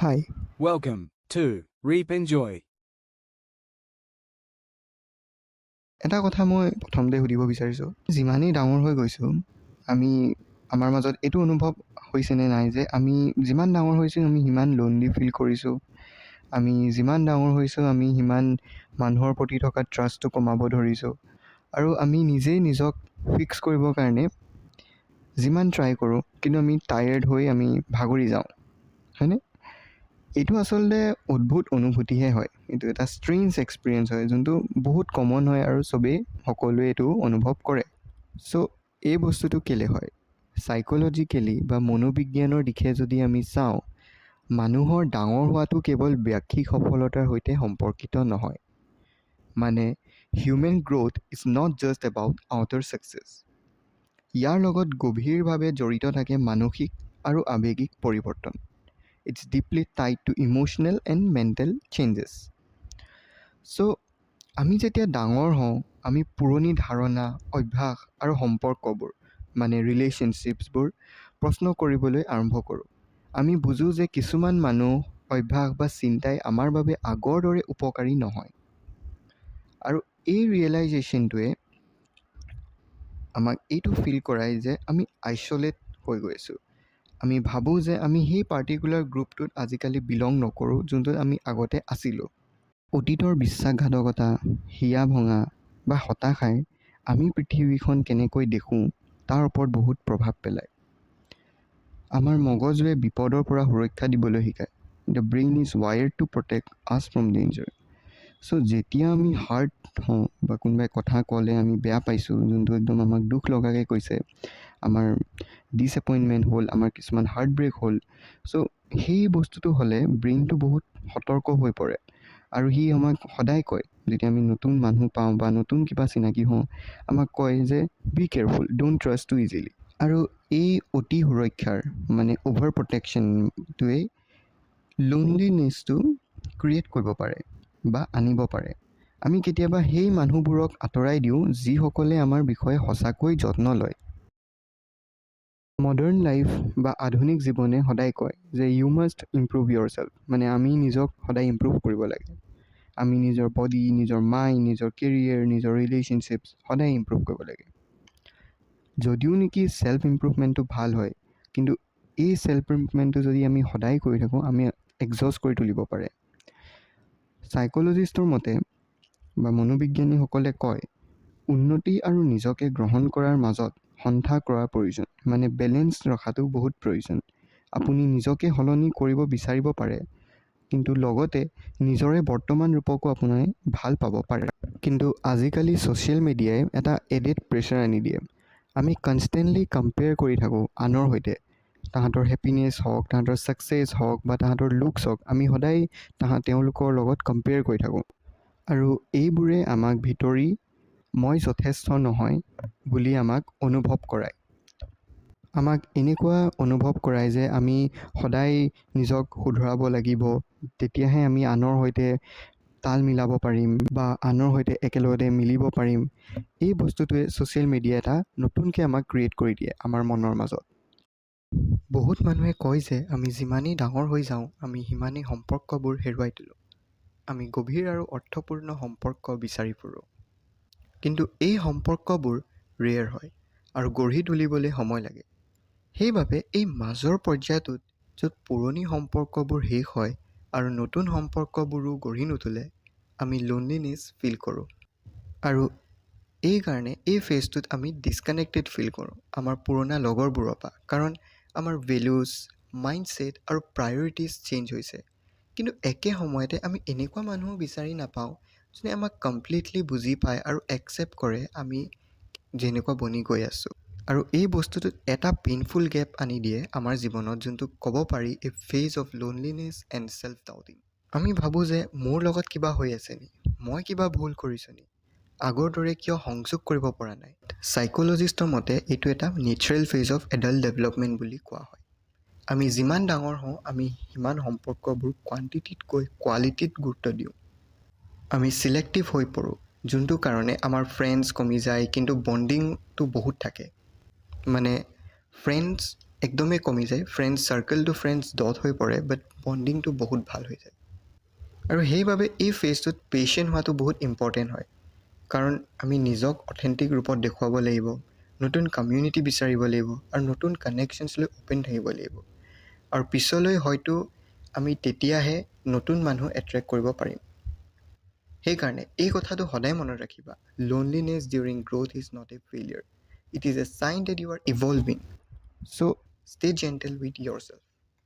Hi. Welcome to Reap Enjoy. এটা কথা মই প্ৰথমতে সুধিব বিচাৰিছোঁ, যিমানেই ডাঙৰ হৈ গৈছোঁ আমাৰ মাজত এইটো অনুভৱ হৈছেনে নাই যে আমি যিমান ডাঙৰ হৈছোঁ আমি সিমান লোনলি ফিল কৰিছোঁ। আমি যিমান ডাঙৰ হৈছোঁ আমি সিমান মানুহৰ প্ৰতি থকা ট্ৰাষ্টটো কমাব ধৰিছোঁ আৰু আমি নিজেই নিজক ফিক্স কৰিবৰ কাৰণে যিমান ট্ৰাই কৰোঁ কিন্তু আমি টায়াৰ্ড হৈ আমি ভাগৰি যাওঁ, হয়নে? এইটো আচলতে অদ্ভুত অনুভূতিহে হয়। এইটো এটা ষ্ট্ৰেঞ্জ এক্সপিৰিয়েঞ্চ হয়, যোনটো বহুত কমন হয় আৰু চবেই সকলোৱে এইটো অনুভৱ কৰে। চ' এই বস্তুটো কেলৈ হয়? চাইক'লজিকেলি বা মনোবিজ্ঞানৰ দিশে যদি আমি চাওঁ, মানুহৰ ডাঙৰ হোৱাটো কেৱল বাহ্যিক সফলতাৰ সৈতে সম্পৰ্কিত নহয়। মানে human growth is not just about outer success. ইয়াৰ লগত গভীৰভাৱে জড়িত থাকে মানসিক আৰু আৱেগিক পৰিৱৰ্তন। It's deeply tied to emotional and mental changes. So, আমি যেতিয়া ডাঙৰ হওঁ, আমি পুৰণি ধাৰণা, অভ্যাস আৰু সম্পৰ্কবোৰ মানে ৰিলেশ্যনশ্বিপছবোৰ প্ৰশ্ন কৰিবলৈ আৰম্ভ কৰোঁ। আমি বুজোঁ যে কিছুমান মানুহ, অভ্যাস বা চিন্তাই আমাৰ বাবে আগৰ দৰে উপকাৰী নহয়। আৰু এই ৰিয়েলাইজেশ্যনটোৱে আমাক এইটো ফিল কৰায় যে আমি আইচলেট হৈ গৈ আছোঁ। আমি ভাবোঁ যে আমি সেই পাৰ্টিকুলাৰ গ্ৰুপটোত আজিকালি বিলং নকৰোঁ, যোনটোত আমি আগতে আছিলোঁ। অতীতৰ বিশ্বাসঘাতকতা, হিয়া ভঙা বা হতাশাই আমি পৃথিৱীখন কেনেকৈ দেখোঁ তাৰ ওপৰত বহুত প্ৰভাৱ পেলায়। আমাৰ মগজুৱে বিপদৰ পৰা সুৰক্ষা দিবলৈ শিকায়। The brain is wired to protect আছ ফ্ৰম ডেঞ্জাৰ। চ' যেতিয়া আমি হাৰ্ট হওঁ বা কোনোবাই কথা ক'লে আমি বেয়া পাইছোঁ, যোনটো একদম আমাক দুখ লগাকৈ কৈছে, আমাৰ ডিছএপইণ্টমেণ্ট হ'ল, আমাৰ কিছুমান হাৰ্ট ব্ৰেক হ'ল, চ' সেই বস্তুটো হ'লে ব্ৰেইনটো বহুত সতৰ্ক হৈ পৰে আৰু সি আমাক সদায় কয়, যেতিয়া আমি নতুন মানুহ পাওঁ বা নতুন কিবা চিনাকি হওঁ, আমাক কয় যে be careful, don't trust too easily. আৰু এই অতি সুৰক্ষাৰ মানে অভাৰ প্ৰটেকশ্যনটোৱে লোনলিনেছটো ক্ৰিয়েট কৰিব পাৰে বা আনিব পাৰে। আমি কেতিয়াবা সেই মানুহবোৰক আঁতৰাই দিওঁ যিসকলে আমাৰ বিষয়ে সঁচাকৈ যত্ন লয়। মডাৰ্ণ লাইফ বা আধুনিক জীৱনে সদায় কয় যে ইউ মাষ্ট ইম্প্ৰুভ ইয়ৰ চেল্ফ, মানে আমি নিজক সদায় ইম্প্ৰুভ কৰিব লাগে। আমি নিজৰ বডি, নিজৰ মাইণ্ড, নিজৰ কেৰিয়াৰ, নিজৰ ৰিলেশ্যনশ্বিপছ সদায় ইম্প্ৰুভ কৰিব লাগে। যদিও নেকি ছেল্ফ ইম্প্ৰুভমেণ্টটো ভাল হয়, কিন্তু এই ছেল্ফ ইম্প্ৰুভমেণ্টটো যদি আমি সদায় কৰি থাকোঁ, আমি এক্সজষ্ট কৰি তুলিব পাৰে। চাইক'লজিষ্টৰ মতে বা মনোবিজ্ঞানীসকলে কয়, উন্নতি আৰু নিজকে গ্ৰহণ কৰাৰ মাজত সন্থা কৰাৰ প্ৰয়োজন, মানে বেলেঞ্চ ৰখাটো বহুত প্ৰয়োজন। আপুনি নিজকে সলনি কৰিব বিচাৰিব পাৰে, কিন্তু লগতে নিজৰে বৰ্তমান ৰূপকো আপুনি ভাল পাব পাৰে। কিন্তু আজিকালি ছ'চিয়েল মিডিয়াই এটা এডেড প্ৰেছাৰ আনি দিয়ে। আমি কনষ্টেণ্টলি কম্পেয়াৰ কৰি থাকোঁ আনৰ সৈতে। তাহাঁতৰ হেপিনেছ হওক, তাহাঁতৰ ছাকচেছ হওক বা তাহাঁতৰ লুকছ হওক, আমি সদায় তেওঁলোকৰ লগত কম্পেয়াৰ কৰি থাকোঁ। আৰু এইবোৰে আমাক ভিতৰি মই যথেষ্ট নহয় বুলি আমাক অনুভৱ কৰায়। আমাক এনেকুৱা অনুভৱ কৰায় যে আমি সদায় নিজক শুধৰাব লাগিব, তেতিয়াহে আমি আনৰ সৈতে তাল মিলাব পাৰিম বা আনৰ সৈতে একেলগতে মিলিব পাৰিম। এই বস্তুটোৱে ছ'চিয়েল মিডিয়াই এটা নতুনকৈ আমাক ক্ৰিয়েট কৰি দিয়ে আমাৰ মনৰ মাজত। বহুত মানুহে কয় যে আমি যিমানেই ডাঙৰ হৈ যাওঁ, আমি সিমানেই সম্পৰ্কবোৰ হেৰুৱাই তোলোঁ। আমি গভীৰ আৰু অৰ্থপূৰ্ণ সম্পৰ্ক বিচাৰি ফুৰোঁ। কিন্তু এই সম্পৰ্কবোৰ ৰেয়াৰ হয় আৰু গঢ়ি তুলিবলৈ সময় লাগে। সেইবাবে এই মাজৰ পৰ্যায়টোত য'ত পুৰণি সম্পৰ্কবোৰ শেষ হয় আৰু নতুন সম্পৰ্কবোৰো গঢ়ি নুতুলে, আমি লোনলিনেছ ফিল কৰোঁ। আৰু এইকাৰণে এই ফেজটোত আমি ডিছকানেক্টেড ফিল কৰোঁ আমাৰ পুৰণা লগৰবোৰৰ পৰা, কাৰণ আমাৰ ভেলুজ, মাইণ্ডছেট আৰু প্ৰায়ৰিটিজ চেঞ্জ হৈছে। কিন্তু একে সময়তে আমি এনেকুৱা মানুহো বিচাৰি নাপাওঁ যোনে আমাক কমপ্লিটলি বুজি পায় আৰু একচেপ্ট কৰে আমি যেনেকুৱা বনি গৈ আছোঁ। আৰু এই বস্তুটোত এটা পেইনফুল গেপ আনি দিয়ে আমাৰ জীৱনত, যোনটোক ক'ব পাৰি a phase of loneliness and self doubting. আমি ভাবোঁ যে মোৰ লগত কিবা হৈ আছে নি, মই কিবা ভুল কৰিছোঁ নি, আগৰ দৰে কিয় সংযোগ কৰিব পৰা নাই। চাইক'লজিষ্টৰ মতে এইটো এটা natural phase of adult development বুলি কোৱা হয়। আমি যিমান ডাঙৰ হওঁ, আমি সিমান সম্পৰ্কবোৰ কোৱান্টিটিতকৈ কোৱালিটিত গুৰুত্ব দিওঁ। আমি ছিলেক্টিভ হৈ পৰোঁ, যোনটো কাৰণে আমাৰ ফ্ৰেণ্ডছ কমি যায়, কিন্তু বণ্ডিংটো বহুত থাকে। মানে ফ্ৰেণ্ডছ একদমেই কমি যায়, ফ্ৰেণ্ডছ চাৰ্কেলটো ফ্ৰেণ্ডছ ডট হৈ পৰে, বাট বণ্ডিংটো বহুত ভাল হৈ যায়। আৰু সেইবাবে এই ফেজটোত পেচেণ্ট হোৱাটো বহুত ইম্পৰ্টেণ্ট হয়, কাৰণ আমি নিজক অথেণ্টিক ৰূপত দেখুৱাব লাগিব, নতুন কমিউনিটি বিচাৰিব লাগিব আৰু নতুন কানেকশ্যনছ লৈ অ'পেন থাকিব লাগিব। আৰু পিছলৈ হয়তো আমি তেতিয়াহে নতুন মানুহ এট্ৰেক্ট কৰিব পাৰিম। সেইকাৰণে এই কথাটো সদায় মনত ৰাখিবা, loneliness during growth is not a failure, it is a sign that you are evolving. So' stay gentle with your self.